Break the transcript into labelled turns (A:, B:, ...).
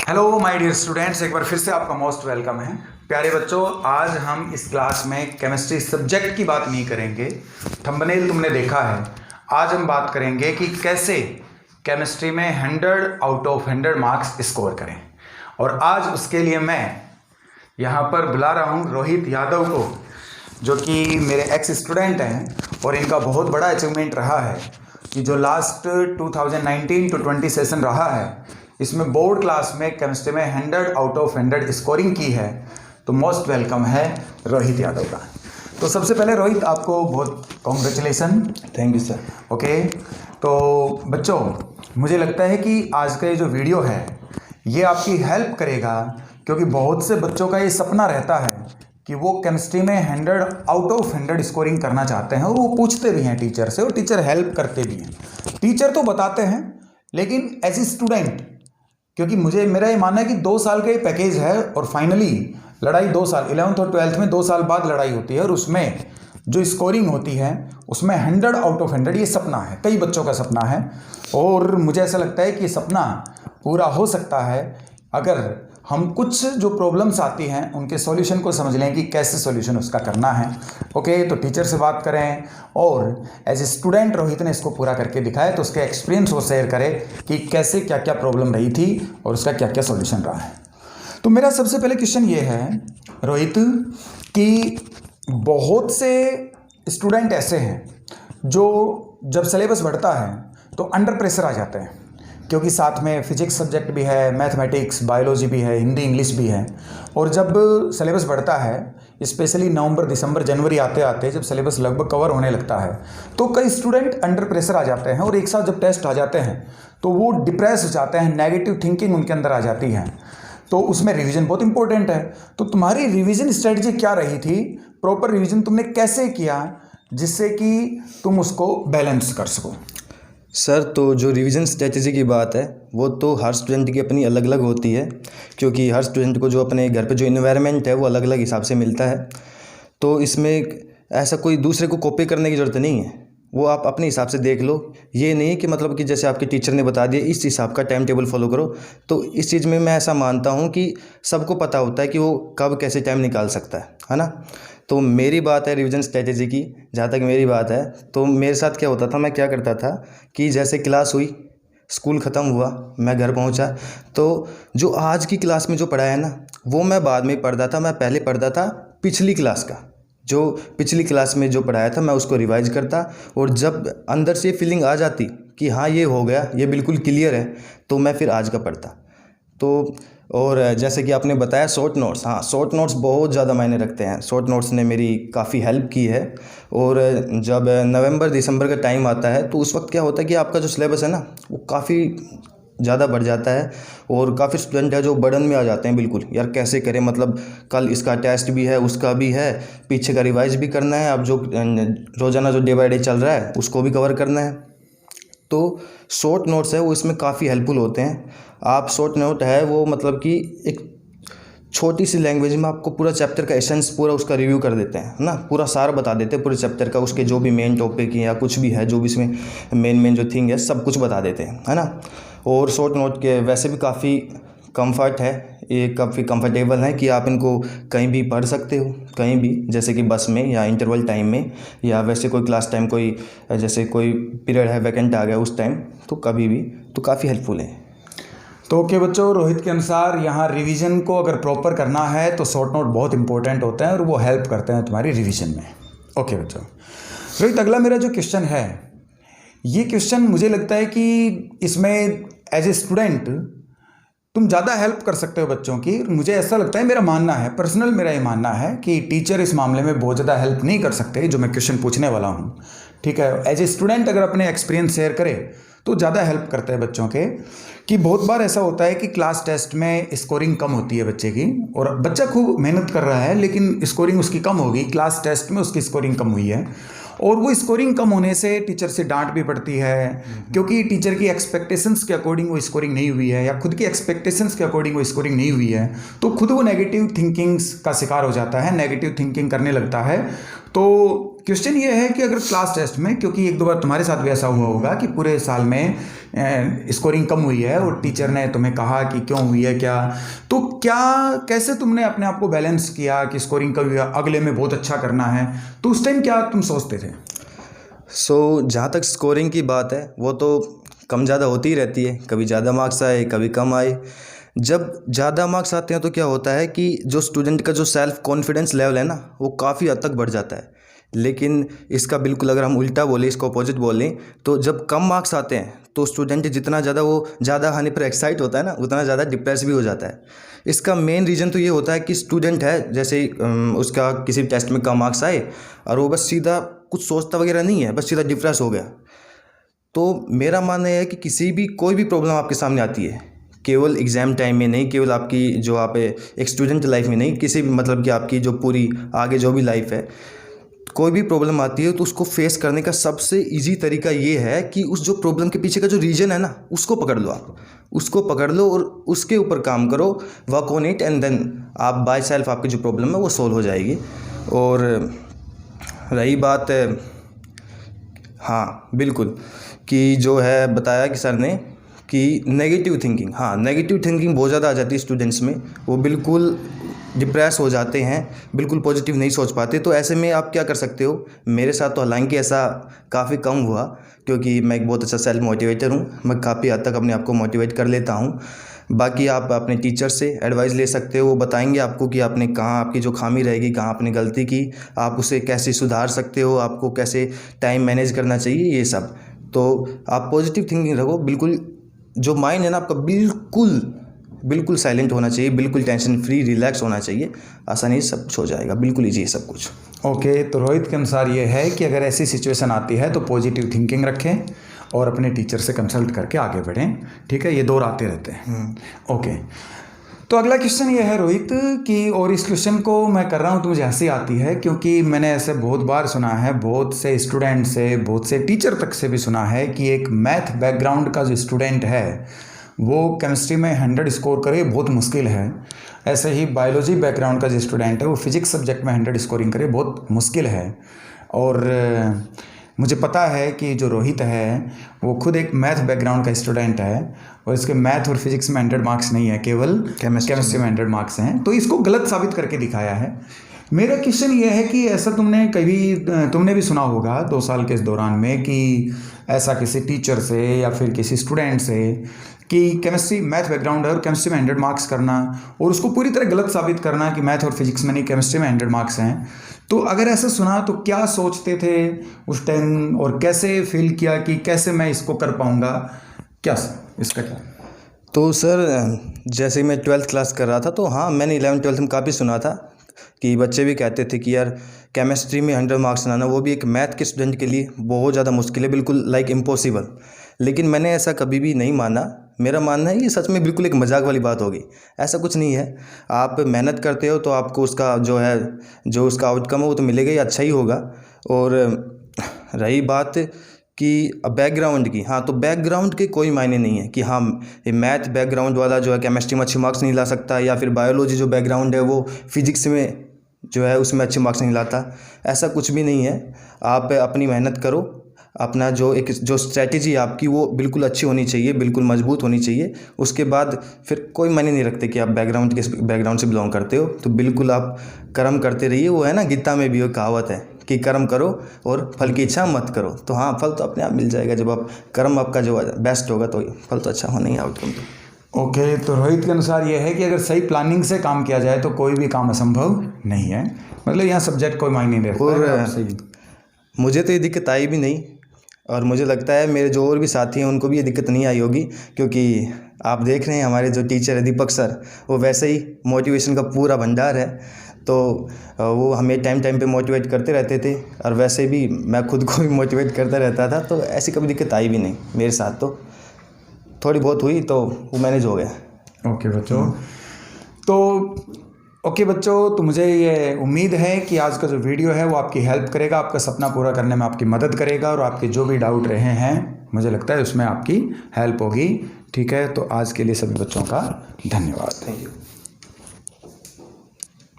A: Hello my dear students, एक बार फिर से आपका मोस्ट वेलकम है। प्यारे बच्चों, आज हम इस क्लास में केमिस्ट्री सब्जेक्ट की बात नहीं करेंगे। थंबनेल तुमने देखा है। आज हम बात करेंगे कि कैसे केमिस्ट्री में 100 आउट ऑफ 100 मार्क्स स्कोर करें। और आज उसके लिए मैं यहाँ पर बुला रहा हूँ रोहित यादव को, जो कि मेरे एक्स स्टूडेंट हैं और इनका बहुत बड़ा अचीवमेंट रहा है कि जो लास्ट 2019 टू 20 सेशन रहा है, इसमें बोर्ड क्लास में केमिस्ट्री में 100 आउट ऑफ 100 स्कोरिंग की है। तो मोस्ट वेलकम है रोहित यादव का। तो सबसे पहले रोहित, आपको बहुत congratulation.
B: Thank you sir.
A: Okay, तो बच्चों, मुझे लगता है कि आज का ये जो वीडियो है ये आपकी हेल्प करेगा, क्योंकि बहुत से बच्चों का ये सपना रहता है कि वो केमिस्ट्री में 100 आउट ऑफ 100 स्कोरिंग करना चाहते हैं और वो पूछते भी हैं टीचर से और टीचर हेल्प करते भी हैं। टीचर तो बताते हैं, लेकिन एज ए स्टूडेंट, क्योंकि मेरा ये मानना है कि 2 साल का ये पैकेज है और फाइनली लड़ाई 2 साल 11th और 12th में 2 साल बाद लड़ाई होती है और उसमें जो स्कोरिंग होती है उसमें 100 आउट ऑफ 100 ये सपना है, कई बच्चों का सपना है। और मुझे ऐसा लगता है कि ये सपना पूरा हो सकता है अगर हम कुछ जो प्रॉब्लम्स आती हैं उनके सॉल्यूशन को समझ लें कि कैसे सॉल्यूशन उसका करना है। ओके, तो टीचर से बात करें और एज ए स्टूडेंट रोहित ने इसको पूरा करके दिखाया, तो उसके एक्सपीरियंस वो शेयर करे कि कैसे क्या क्या प्रॉब्लम रही थी और उसका क्या क्या सॉल्यूशन रहा है। तो मेरा सबसे पहले क्वेश्चन ये है रोहित कि बहुत से स्टूडेंट ऐसे हैं जो जब सिलेबस बढ़ता है तो अंडर प्रेशर आ जाते हैं, क्योंकि साथ में फिजिक्स सब्जेक्ट भी है, मैथमेटिक्स, बायोलॉजी भी है, हिंदी इंग्लिश भी है। और जब सिलेबस बढ़ता है, स्पेशली नवंबर दिसंबर जनवरी आते आते जब सिलेबस लगभग कवर होने लगता है, तो कई स्टूडेंट अंडर प्रेशर आ जाते हैं और एक साथ जब टेस्ट आ जाते हैं तो वो डिप्रेस हो जाते हैं, नेगेटिव थिंकिंग उनके अंदर आ जाती है। तो उसमें रिवीजन बहुत इंपॉर्टेंट है। तो तुम्हारी रिवीजन स्ट्रेटजी क्या रही थी? प्रॉपर रिवीजन तुमने कैसे किया जिससे कि तुम उसको बैलेंस कर सको?
B: सर, तो जो रिवीजन स्ट्रेटजी की बात है वो तो हर स्टूडेंट की अपनी अलग अलग होती है, क्योंकि हर स्टूडेंट को जो अपने घर पे जो इन्वायरमेंट है वो अलग अलग हिसाब से मिलता है। तो इसमें ऐसा कोई दूसरे को कॉपी करने की ज़रूरत नहीं है, वो आप अपने हिसाब से देख लो। ये नहीं कि मतलब कि जैसे आपके टीचर ने बता दिया इस हिसाब का टाइम टेबल फॉलो करो। तो इस चीज़ में मैं ऐसा मानता हूँ कि सबको पता होता है कि वो कब कैसे टाइम निकाल सकता है ना। तो मेरी बात है रिवीजन स्ट्रेटजी की, जहाँ तक मेरी बात है तो मेरे साथ क्या होता था, मैं क्या करता था कि जैसे क्लास हुई, स्कूल ख़त्म हुआ, मैं घर पहुँचा, तो जो आज की क्लास में जो पढ़ा है ना वो मैं बाद में पढ़ता था। मैं पहले पढ़ता था पिछली क्लास का, जो पिछली क्लास में जो पढ़ाया था मैं उसको रिवाइज करता, और जब अंदर से फीलिंग आ जाती कि हाँ ये हो गया, ये बिल्कुल क्लियर है, तो मैं फिर आज का पढ़ता। तो और जैसे कि आपने बताया शॉर्ट नोट्स, हाँ शॉर्ट नोट्स बहुत ज़्यादा मायने रखते हैं। शॉर्ट नोट्स ने मेरी काफ़ी हेल्प की है। और जब नवंबर दिसंबर का टाइम आता है तो उस वक्त क्या होता है कि आपका जो सिलेबस है ना वो काफ़ी ज़्यादा बढ़ जाता है, और काफ़ी स्टूडेंट है जो बर्डन में आ जाते हैं। बिल्कुल यार कैसे करें, मतलब कल इसका टेस्ट भी है, उसका भी है, पीछे का रिवाइज भी करना है, अब जो रोज़ाना जो डे बाई डे चल रहा है उसको भी कवर करना है। तो शॉर्ट नोट्स है वो इसमें काफ़ी हेल्पफुल होते हैं। आप शॉर्ट नोट है वो मतलब कि एक छोटी सी लैंग्वेज में आपको पूरा चैप्टर का एसेंस पूरा उसका रिव्यू कर देते हैं ना, पूरा सार बता देते हैं पूरे चैप्टर का, उसके जो भी मेन टॉपिक या कुछ भी है, जो भी इसमें मेन जो थिंग है सब कुछ बता देते हैं, है ना। और शॉर्ट नोट के वैसे भी काफ़ी कंफर्ट है, ये काफ़ी कंफर्टेबल है कि आप इनको कहीं भी पढ़ सकते हो, कहीं भी, जैसे कि बस में या इंटरवल टाइम में, या वैसे कोई क्लास टाइम, कोई जैसे कोई पीरियड है वैकेंट आ गया उस टाइम, तो कभी भी, तो काफ़ी हेल्पफुल है।
A: तो ओके बच्चों, रोहित के अनुसार यहाँ रिवीजन को अगर प्रॉपर करना है तो शॉर्ट नोट बहुत इंपॉर्टेंट होते हैं और वो हेल्प करते हैं तुम्हारी रिवीजन में। ओके बच्चों, रोहित, अगला मेरा जो क्वेश्चन है, ये क्वेश्चन मुझे लगता है कि इसमें एज ए स्टूडेंट तुम ज़्यादा हेल्प कर सकते हो बच्चों की। मुझे ऐसा लगता है, मेरा मानना है, पर्सनल मेरा ये मानना है कि टीचर इस मामले में बहुत ज़्यादा हेल्प नहीं कर सकते जो मैं क्वेश्चन पूछने वाला हूँ। ठीक है, एज ए स्टूडेंट अगर अपने एक्सपीरियंस शेयर करे तो ज़्यादा हेल्प करते हैं बच्चों के। कि बहुत बार ऐसा होता है कि क्लास टेस्ट में स्कोरिंग कम होती है बच्चे की, और बच्चा खूब मेहनत कर रहा है लेकिन स्कोरिंग उसकी कम होगी, क्लास टेस्ट में उसकी स्कोरिंग कम हुई है, और वो स्कोरिंग कम होने से टीचर से डांट भी पड़ती है, क्योंकि टीचर की एक्सपेक्टेशंस के अकॉर्डिंग वो स्कोरिंग नहीं हुई है या खुद की एक्सपेक्टेशंस के अकॉर्डिंग वो स्कोरिंग नहीं हुई है, तो खुद वो नेगेटिव थिंकिंग्स का शिकार हो जाता है, नेगेटिव थिंकिंग करने लगता है। तो क्वेश्चन ये है कि अगर क्लास टेस्ट में, क्योंकि एक दो बार तुम्हारे साथ भी ऐसा हुआ होगा कि पूरे साल में स्कोरिंग कम हुई है और टीचर ने तुम्हें कहा कि क्यों हुई है क्या, तो कैसे तुमने अपने आप को बैलेंस किया कि स्कोरिंग कम हुई है, अगले में बहुत अच्छा करना है, तो उस टाइम क्या तुम सोचते थे?
B: जहाँ तक स्कोरिंग की बात है वो तो कम ज़्यादा होती ही रहती है, कभी ज़्यादा मार्क्स आए कभी कम आए। जब ज़्यादा मार्क्स आते हैं तो क्या होता है कि जो स्टूडेंट का जो सेल्फ़ कॉन्फिडेंस लेवल है ना वो काफ़ी हद तक बढ़ जाता है। लेकिन इसका बिल्कुल अगर हम उल्टा बोलें, इसको अपोजिट बोलें, तो जब कम मार्क्स आते हैं तो स्टूडेंट जितना ज़्यादा वो ज़्यादा आने पर एक्साइट होता है ना, उतना ज़्यादा डिप्रेस भी हो जाता है। इसका मेन रीज़न तो ये होता है कि स्टूडेंट है, जैसे उसका किसी टेस्ट में कम मार्क्स आए और वो बस सीधा कुछ सोचता वगैरह नहीं है, बस सीधा डिप्रेस हो गया। तो मेरा मानना है कि कोई भी प्रॉब्लम आपके सामने आती है, केवल एग्ज़ाम टाइम में नहीं, केवल आपकी जो आप एक स्टूडेंट लाइफ में नहीं, किसी भी मतलब कि आपकी जो पूरी आगे जो भी लाइफ है, कोई भी प्रॉब्लम आती है तो उसको फेस करने का सबसे इजी तरीका ये है कि उस जो प्रॉब्लम के पीछे का जो रीज़न है ना उसको पकड़ लो। आप उसको पकड़ लो और उसके ऊपर काम करो, work on it, and then आप बाय सेल्फ आपकी जो प्रॉब्लम है वो सॉल्व हो जाएगी। और रही बात हाँ बिल्कुल कि जो है बताया कि सर ने कि नेगेटिव थिंकिंग, हाँ नेगेटिव थिंकिंग बहुत ज़्यादा आ जाती है स्टूडेंट्स में, वो बिल्कुल डिप्रेस हो जाते हैं, बिल्कुल पॉजिटिव नहीं सोच पाते। तो ऐसे में आप क्या कर सकते हो, मेरे साथ तो हालांकि ऐसा काफ़ी कम हुआ क्योंकि मैं एक बहुत अच्छा सेल्फ मोटिवेटर हूँ, मैं काफ़ी हद तक अपने आप को मोटिवेट कर लेता हूँ। बाकी आप अपने टीचर से एडवाइस ले सकते हो, वो बताएंगे आपको कि आपने कहाँ आपकी जो खामी रहेगी, कहाँ आपने गलती की, आप उसे कैसे सुधार सकते हो, आपको कैसे टाइम मैनेज करना चाहिए, ये सब। तो आप पॉजिटिव थिंकिंग रखो, बिल्कुल जो माइंड है ना आपका बिल्कुल साइलेंट होना चाहिए, बिल्कुल टेंशन फ्री रिलैक्स होना चाहिए, आसानी से सब कुछ हो जाएगा, बिल्कुल ईजी है सब कुछ।
A: ओके, तो रोहित के अनुसार ये है कि अगर ऐसी सिचुएशन आती है तो पॉजिटिव थिंकिंग रखें और अपने टीचर से कंसल्ट करके आगे बढ़ें, ठीक है, ये दौर आते रहते हैं। ओके, तो अगला क्वेश्चन ये है रोहित कि, और इस क्वेश्चन को मैं कर रहा हूँ तो मुझे हंसी आती है क्योंकि मैंने ऐसे बहुत बार सुना है, बहुत से स्टूडेंट से, बहुत से टीचर तक से भी सुना है कि एक मैथ बैकग्राउंड का जो स्टूडेंट है वो केमिस्ट्री में 100 स्कोर करे बहुत मुश्किल है। ऐसे ही बायोलॉजी बैकग्राउंड का जो स्टूडेंट है वो फिजिक्स सब्जेक्ट में 100 स्कोरिंग करे बहुत मुश्किल है। और मुझे पता है कि जो रोहित है वो खुद एक मैथ बैकग्राउंड का स्टूडेंट है और इसके मैथ और फिजिक्स में 100 मार्क्स नहीं है, केवल केमिस्ट्री में 100 मार्क्स हैं, तो इसको गलत साबित करके दिखाया है। मेरा क्वेश्चन ये है कि ऐसा तुमने भी सुना होगा 2 साल के इस दौरान में कि ऐसा किसी टीचर से या फिर किसी स्टूडेंट से कि केमिस्ट्री मैथ बैकग्राउंड है और केमिस्ट्री में 100 मार्क्स करना और उसको पूरी तरह गलत साबित करना कि मैथ और फिजिक्स में नहीं, केमिस्ट्री में 100 मार्क्स हैं। तो अगर ऐसा सुना तो क्या सोचते थे उस टाइम और कैसे फील किया कि कैसे मैं इसको कर पाऊँगा, क्या इसका क्या?
B: तो सर जैसे मैं 12th क्लास कर रहा था तो हाँ मैंने 11th-12th में काफ़ी सुना था कि बच्चे भी कहते थे कि यार केमिस्ट्री में 100 मार्क्स लाना वो भी एक मैथ के स्टूडेंट के लिए बहुत ज़्यादा मुश्किल है, बिल्कुल लाइक इम्पॉसिबल। लेकिन मैंने ऐसा कभी भी नहीं माना, मेरा मानना है ये सच में बिल्कुल एक मजाक वाली बात होगी, ऐसा कुछ नहीं है। आप मेहनत करते हो तो आपको उसका जो उसका आउटकम है वो तो मिलेगा ही, अच्छा ही होगा। और रही बात कि बैकग्राउंड की, हाँ तो बैकग्राउंड के कोई मायने नहीं है कि हाँ मैथ बैकग्राउंड वाला जो है केमिस्ट्री में अच्छे मार्क्स नहीं ला सकता, या फिर बायोलॉजी जो बैकग्राउंड है वो फिजिक्स में जो है उसमें अच्छे मार्क्स नहीं लाता, ऐसा कुछ भी नहीं है। आप अपनी मेहनत करो, अपना जो स्ट्रैटेजी आपकी वो बिल्कुल अच्छी होनी चाहिए, बिल्कुल मजबूत होनी चाहिए। उसके बाद फिर कोई मायने नहीं रखते कि आप किस बैकग्राउंड से बिलोंग करते हो, तो बिल्कुल आप कर्म करते रहिए। वो है ना गीता में भी वो कहावत है कि कर्म करो और फल की इच्छा मत करो, तो हाँ फल तो अपने आप मिल जाएगा। जब आप कर्म आपका जो बेस्ट होगा तो फल तो अच्छा होना ही, आउटकम तो।
A: ओके, तो रोहित के अनुसार ये है कि अगर सही प्लानिंग से काम किया जाए तो कोई भी काम असंभव नहीं है, मतलब यहाँ सब्जेक्ट कोई मायने नहीं रखता।
B: और मुझे तो ये दिक्कत आई भी नहीं और मुझे लगता है मेरे जो और भी साथी हैं उनको भी ये दिक्कत नहीं आई होगी, क्योंकि आप देख रहे हैं हमारे जो टीचर है दीपक सर, वो वैसे ही मोटिवेशन का पूरा भंडार है। तो वो हमें टाइम पे मोटिवेट करते रहते थे और वैसे भी मैं खुद को भी मोटिवेट करता रहता था, तो ऐसी कभी दिक्कत आई भी नहीं मेरे साथ। तो थोड़ी बहुत हुई तो वो मैनेज हो गया।
A: ओके बच्चों, तो मुझे ये उम्मीद है कि आज का जो वीडियो है वो आपकी हेल्प करेगा, आपका सपना पूरा करने में आपकी मदद करेगा और आपके जो भी डाउट रहे हैं मुझे लगता है उसमें आपकी हेल्प होगी। ठीक है, तो आज के लिए सभी बच्चों का धन्यवाद।
B: Thank you.